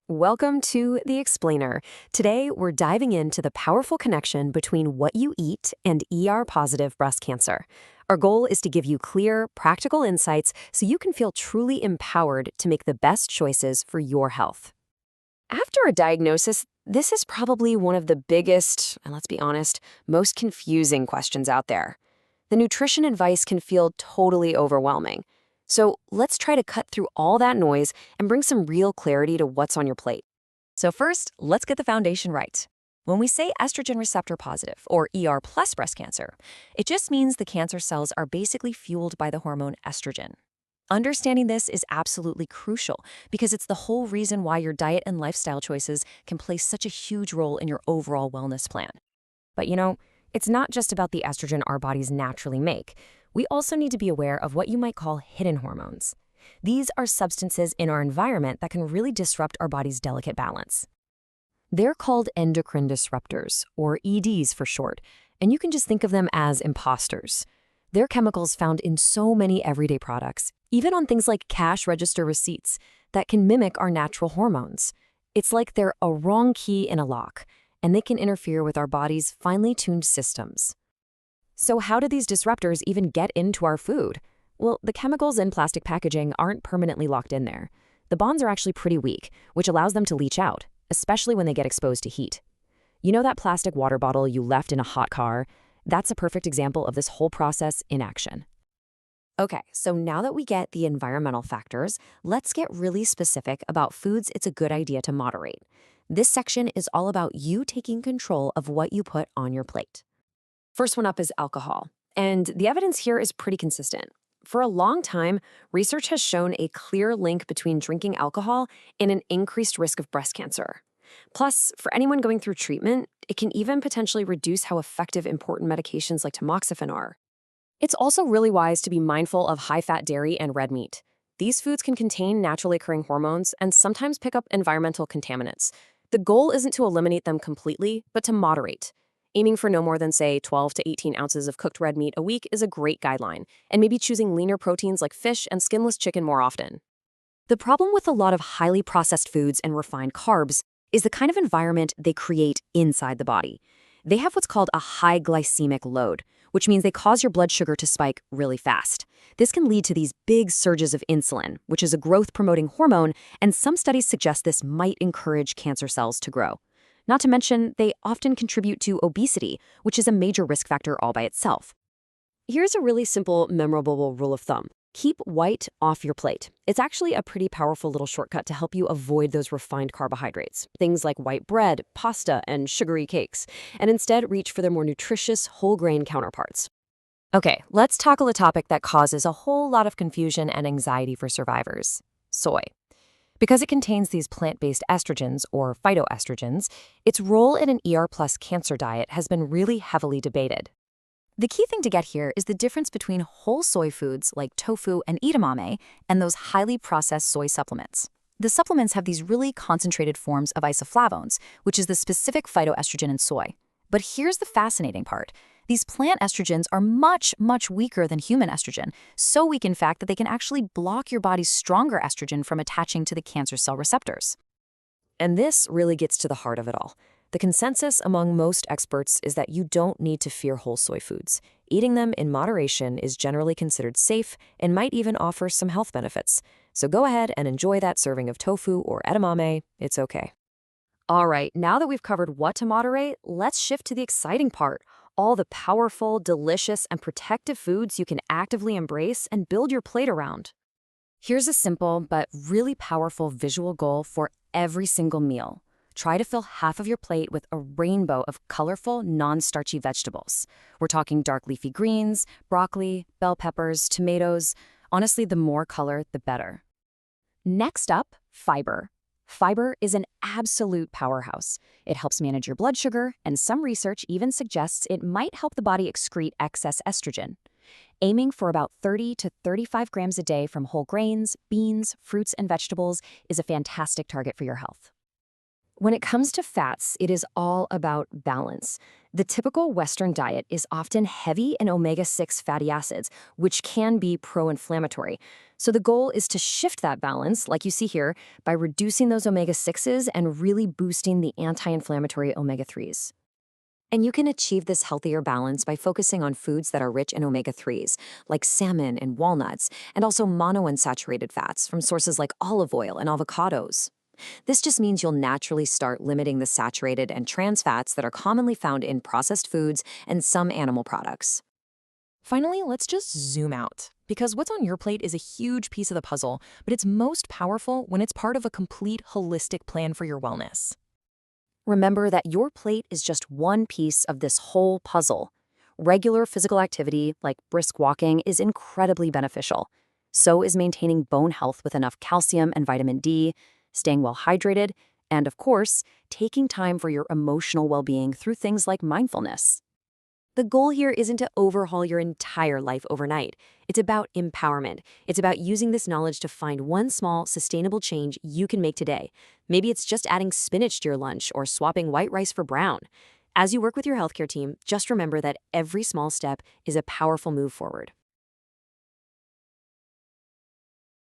Welcome to The Explainer. Today, we're diving into the powerful connection between what you eat and ER-positive breast cancer. Our goal is to give you clear, practical insights so you can feel truly empowered to make the best choices for your health. After a diagnosis, this is probably one of the biggest, and let's be honest, most confusing questions out there. The nutrition advice can feel totally overwhelming. So let's try to cut through all that noise and bring some real clarity to what's on your plate. So first, let's get the foundation right. When we say estrogen receptor positive, or ER plus breast cancer, it just means the cancer cells are basically fueled by the hormone estrogen. Understanding this is absolutely crucial because it's the whole reason why your diet and lifestyle choices can play such a huge role in your overall wellness plan. But it's not just about the estrogen our bodies naturally make. We also need to be aware of what you might call hidden hormones. These are substances in our environment that can really disrupt our body's delicate balance. They're called endocrine disruptors, or EDs for short, and you can just think of them as imposters. They're chemicals found in so many everyday products, even on things like cash register receipts, that can mimic our natural hormones. It's like they're a wrong key in a lock, and they can interfere with our body's finely tuned systems. So how do these disruptors even get into our food? Well, the chemicals in plastic packaging aren't permanently locked in there. The bonds are actually pretty weak, which allows them to leach out, especially when they get exposed to heat. You know that plastic water bottle you left in a hot car? That's a perfect example of this whole process in action. Okay, so now that we get the environmental factors, let's get really specific about foods it's a good idea to moderate. This section is all about you taking control of what you put on your plate. First one up is alcohol, and the evidence here is pretty consistent. For a long time, research has shown a clear link between drinking alcohol and an increased risk of breast cancer. Plus, for anyone going through treatment, it can even potentially reduce how effective important medications like tamoxifen are. It's also really wise to be mindful of high-fat dairy and red meat. These foods can contain naturally occurring hormones and sometimes pick up environmental contaminants. The goal isn't to eliminate them completely, but to moderate. Aiming for no more than, say, 12 to 18 ounces of cooked red meat a week is a great guideline, and maybe choosing leaner proteins like fish and skinless chicken more often. The problem with a lot of highly processed foods and refined carbs is the kind of environment they create inside the body. They have what's called a high glycemic load, which means they cause your blood sugar to spike really fast. This can lead to these big surges of insulin, which is a growth-promoting hormone, and some studies suggest this might encourage cancer cells to grow. Not to mention, they often contribute to obesity, which is a major risk factor all by itself. Here's a really simple, memorable rule of thumb. Keep white off your plate. It's actually a pretty powerful little shortcut to help you avoid those refined carbohydrates, things like white bread, pasta, and sugary cakes, and instead reach for their more nutritious whole grain counterparts. Okay, let's tackle a topic that causes a whole lot of confusion and anxiety for survivors: soy. Because it contains these plant-based estrogens, or phytoestrogens, its role in an ER-plus cancer diet has been really heavily debated. The key thing to get here is the difference between whole soy foods like tofu and edamame and those highly processed soy supplements. The supplements have these really concentrated forms of isoflavones, which is the specific phytoestrogen in soy. But here's the fascinating part. These plant estrogens are much, much weaker than human estrogen, so weak in fact that they can actually block your body's stronger estrogen from attaching to the cancer cell receptors. And this really gets to the heart of it all. The consensus among most experts is that you don't need to fear whole soy foods. Eating them in moderation is generally considered safe and might even offer some health benefits. So go ahead and enjoy that serving of tofu or edamame. It's okay. All right, now that we've covered what to moderate, let's shift to the exciting part: all the powerful, delicious, and protective foods you can actively embrace and build your plate around. Here's a simple but really powerful visual goal for every single meal. Try to fill half of your plate with a rainbow of colorful, non-starchy vegetables. We're talking dark leafy greens, broccoli, bell peppers, tomatoes. Honestly, the more color, the better. Next up, fiber. Fiber is an absolute powerhouse. It helps manage your blood sugar, and some research even suggests it might help the body excrete excess estrogen. Aiming for about 30 to 35 grams a day from whole grains, beans, fruits, and vegetables is a fantastic target for your health. When it comes to fats, it is all about balance. The typical Western diet is often heavy in omega-6 fatty acids, which can be pro-inflammatory. So the goal is to shift that balance, like you see here, by reducing those omega-6s and really boosting the anti-inflammatory omega-3s. And you can achieve this healthier balance by focusing on foods that are rich in omega-3s, like salmon and walnuts, and also monounsaturated fats from sources like olive oil and avocados. This just means you'll naturally start limiting the saturated and trans fats that are commonly found in processed foods and some animal products. Finally, let's just zoom out, because what's on your plate is a huge piece of the puzzle, but it's most powerful when it's part of a complete holistic plan for your wellness. Remember that your plate is just one piece of this whole puzzle. Regular physical activity, like brisk walking, is incredibly beneficial. So is maintaining bone health with enough calcium and vitamin D, staying well hydrated, and of course, taking time for your emotional well-being through things like mindfulness. The goal here isn't to overhaul your entire life overnight. It's about empowerment. It's about using this knowledge to find one small, sustainable change you can make today. Maybe it's just adding spinach to your lunch or swapping white rice for brown. As you work with your healthcare team, just remember that every small step is a powerful move forward.